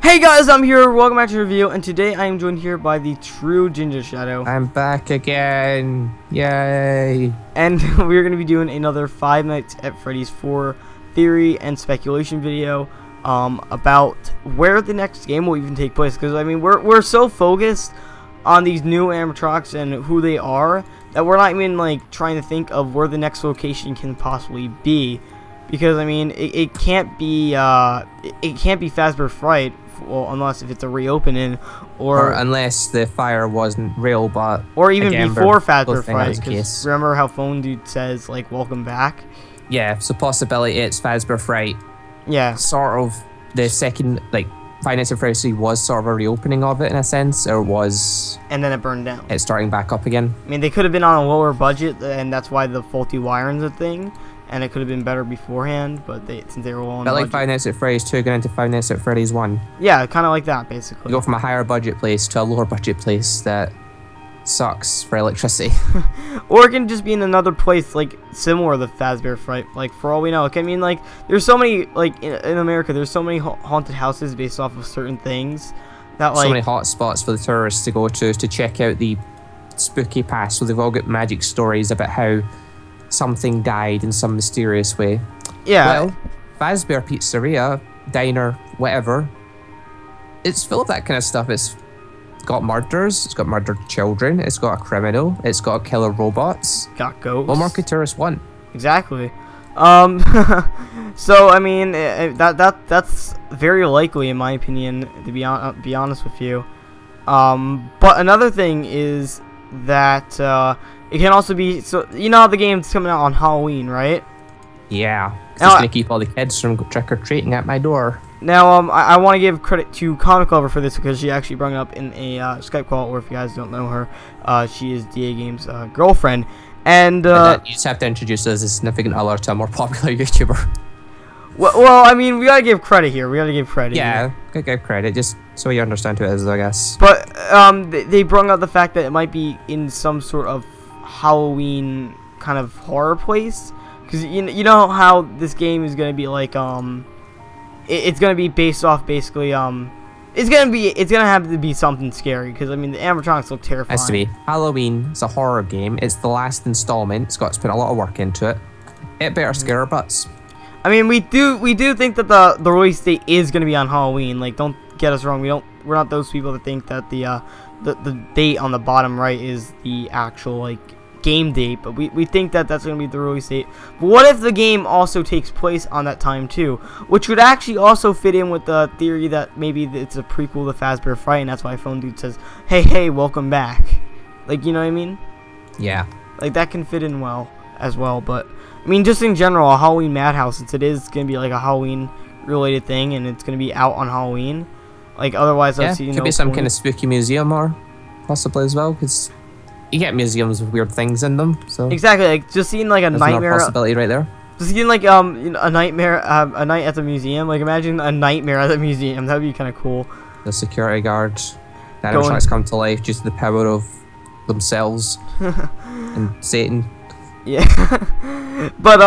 Hey guys, I'm here. Welcome back to the review, and today I am joined here by the true Ginger Shadow. I'm back again. Yay! And we're going to be doing another Five Nights at Freddy's 4 theory and speculation video about where the next game will even take place. Because I mean, we're so focused on these new animatronics and who they are that we're not even like trying to think of where the next location can possibly be. Because I mean, it can't be Fazbear Fright. Well, unless if it's a reopening, or unless the fire wasn't real, but or even again, before Fazbear Fright. Because remember how Phone Dude says like "Welcome back." Yeah, so possibility it's Fazbear Fright. Yeah, sort of the second like Five Nights at Freddy's was sort of a reopening of it in a sense, or was, and then it burned down. It's starting back up again. I mean, they could have been on a lower budget, and that's why the faulty wiring's a thing. And it could have been better beforehand, but since they were all on but like budget. Five Nights at Freddy's 2 going into Five Nights at Freddy's 1. Yeah, kind of like that, basically. You go from a higher budget place to a lower budget place that sucks for electricity. Or it can just be in another place, like, similar to Fazbear Fright. Like, for all we know. I mean, like, there's so many, like, in America, there's so many haunted houses based off of certain things. That, like, so many hot spots for the tourists to go to check out the spooky past. So they've all got magic stories about how something died in some mysterious way. Yeah. Well, Fazbear Pizzeria, Diner, whatever, it's full of that kind of stuff. It's got murders, it's got murdered children, it's got a criminal, it's got killer robots. Got ghosts. What more could tourists want? Exactly. So I mean, that's very likely, in my opinion, to be honest with you. But another thing is that it can also be, so you know how the game's coming out on Halloween, right? Yeah, it's gonna keep all the kids from trick-or-treating at my door. Now, I want to give credit to Comic Lover for this because she actually brought it up in a Skype call, or if you guys don't know her, she is DA Game's girlfriend. And you just have to introduce her as a significant other to a more popular YouTuber. Well, I mean, we gotta give credit here. We gotta give credit. Yeah, gotta give credit, just so you understand who it is, I guess. But they brought up the fact that it might be in some sort of Halloween kind of horror place, because you know how this game is gonna be like it's gonna be based off basically it's gonna have to be something scary, because I mean the animatronics look terrifying. It has to be. Halloween, it's a horror game. It's the last installment. Scott's put a lot of work into it. It better scare our butts. I mean, we do think that the release date is gonna be on Halloween. Like, don't get us wrong. We're not those people that think that the date on the bottom right is the actual like game date, but we think that that's going to be the release date. But what if the game also takes place on that time too, which would actually also fit in with the theory that maybe it's a prequel to Fazbear Fright, and that's why Phone Dude says, hey, welcome back. Like, you know what I mean? Yeah, like that can fit in well as well. But I mean, just in general, a Halloween Madhouse, since it is going to be like a Halloween related thing and it's going to be out on Halloween, like otherwise I'd see could be some kind of spooky museum, or possibly as well, because you get museums with weird things in them. So exactly, like just seeing like a nightmare possibility right there. Just seeing like a nightmare, a night at the museum. Like imagine a nightmare at the museum. That'd be kind of cool. The security guards, the animatronics come to life due to the power of themselves and Satan. Yeah. But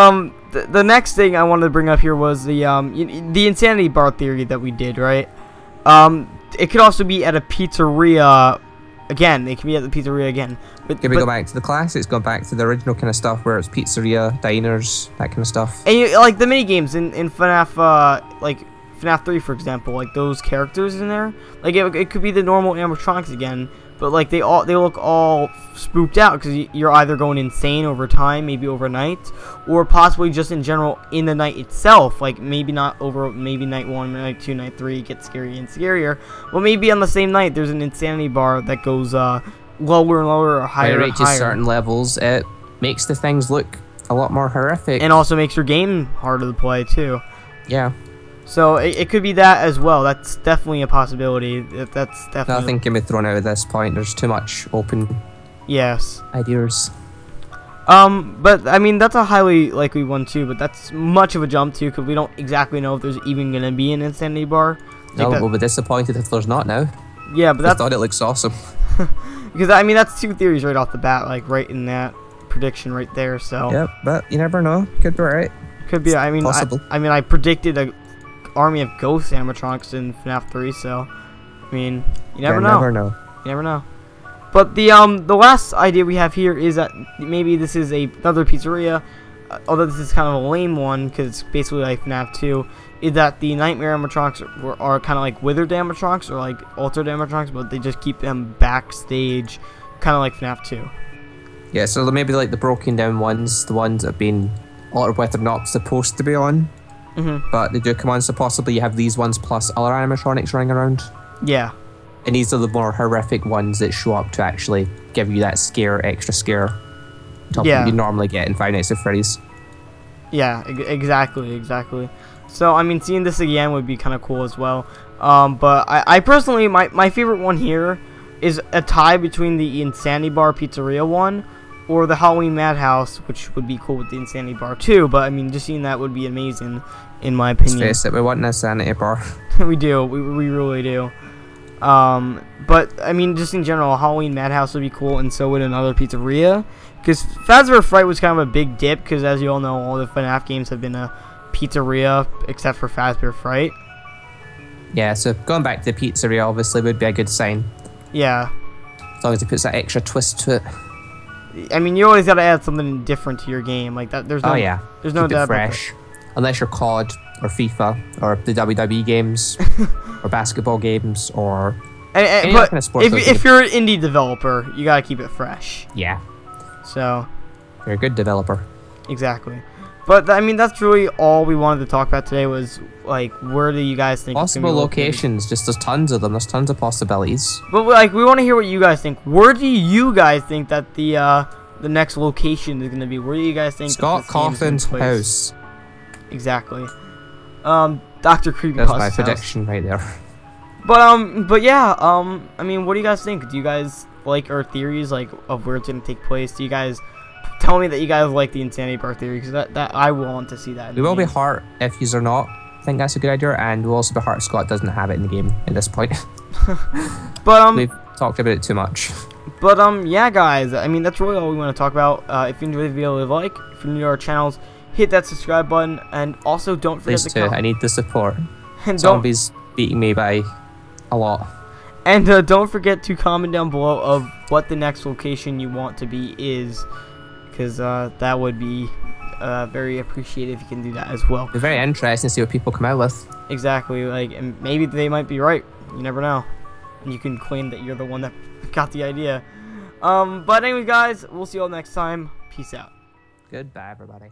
the next thing I wanted to bring up here was the insanity bar theory that we did, right? It could also be at a pizzeria. Again, it can be at the pizzeria again. But can we go back to the classics? Go back to the original kind of stuff where it's pizzeria, diners, that kind of stuff. And like the mini games in FNAF, like FNAF 3, for example, like those characters in there, like it could be the normal animatronics again, but like they look all spooked out because you're either going insane over time, maybe overnight, or possibly just in general in the night itself. Like maybe not over, maybe night 1, night 2, night 3 it gets scarier and scarier. Well, maybe on the same night there's an insanity bar that goes lower and lower or higher and higher. Certain levels, it makes the things look a lot more horrific, and also makes your game harder to play too. Yeah. So it could be that as well. That's definitely a possibility. That's definitely nothing can be thrown out at this point. There's too much open ideas. But I mean that's a highly likely one too. But that's much of a jump too, because we don't exactly know if there's even gonna be an insanity bar. No, we'll be disappointed if there's not now. Yeah, but I thought it looks awesome. Because I mean that's two theories right off the bat, like right in that prediction right there. So yep, but you never know. Could be right. Could be. I mean, possible. I predicted a army of ghost animatronics in FNAF 3. So, I mean, you never know. You never know. But the last idea we have here is that maybe this is another pizzeria, although this is kind of a lame one because it's basically like FNAF 2. Is that the nightmare animatronics are kind of like withered animatronics or like altered animatronics, but they just keep them backstage, kind of like FNAF 2. Yeah, so maybe like the broken down ones, the ones that have been altered with, they're not supposed to be on, but they do come on. So possibly you have these ones plus other animatronics running around. Yeah. And these are the more horrific ones that show up to actually give you that extra scare. Top that you normally get in Five Nights at Freddy's. Yeah, exactly. So, I mean, seeing this again would be kind of cool as well. But I personally, my favorite one here is a tie between the Insanity Bar Pizzeria one or the Halloween Madhouse, which would be cool with the Insanity Bar too. But, I mean, just seeing that would be amazing, in my opinion. Let's face it, we want an Insanity Bar. We do. We really do. But I mean, just in general, Halloween Madhouse would be cool, and so would another pizzeria. Because Fazbear Fright was kind of a big dip, because as you all know, all the FNAF games have been a pizzeria, except for Fazbear Fright. Yeah, so going back to the pizzeria obviously would be a good sign. Yeah. As long as it puts that extra twist to it. I mean, you always gotta add something different to your game, like that. There's no. Oh yeah. There's no doubt about fresh. Unless you're COD or FIFA or the WWE games or basketball games or but kind of sports if you're an indie developer, you gotta keep it fresh. Yeah. So. You're a good developer. Exactly. But I mean, that's really all we wanted to talk about today. Was like, where do you guys think possible locations? Just there's tons of them. There's tons of possibilities. But like, we want to hear what you guys think. Where do you guys think that the next location is going to be? Where do you guys think? Scott Cawthon's house. Exactly. Dr. Creepypasta's That's my prediction right there. But yeah. I mean, what do you guys think? Do you guys like our theories, like, of where it's going to take place? Do you guys tell me that you guys like the Insanity Bar theory, because that I want to see that. We will be hurt if yous are not. I think that's a good idea, and we'll also be hurt Scott doesn't have it in the game at this point. But we've talked about it too much. But yeah, guys. I mean, that's really all we want to talk about. If you enjoyed the video, leave a like. If you're new to our channels, hit that subscribe button, and also don't forget Please too. I need the support. And Zombies beating me by a lot. And don't forget to comment down below of what the next location you want to be is, because that would be very appreciated if you can do that as well. It's very interesting to see what people come out with. Exactly, like, and maybe they might be right. You never know. And you can claim that you're the one that got the idea. But anyway, guys, we'll see you all next time. Peace out. Goodbye, everybody.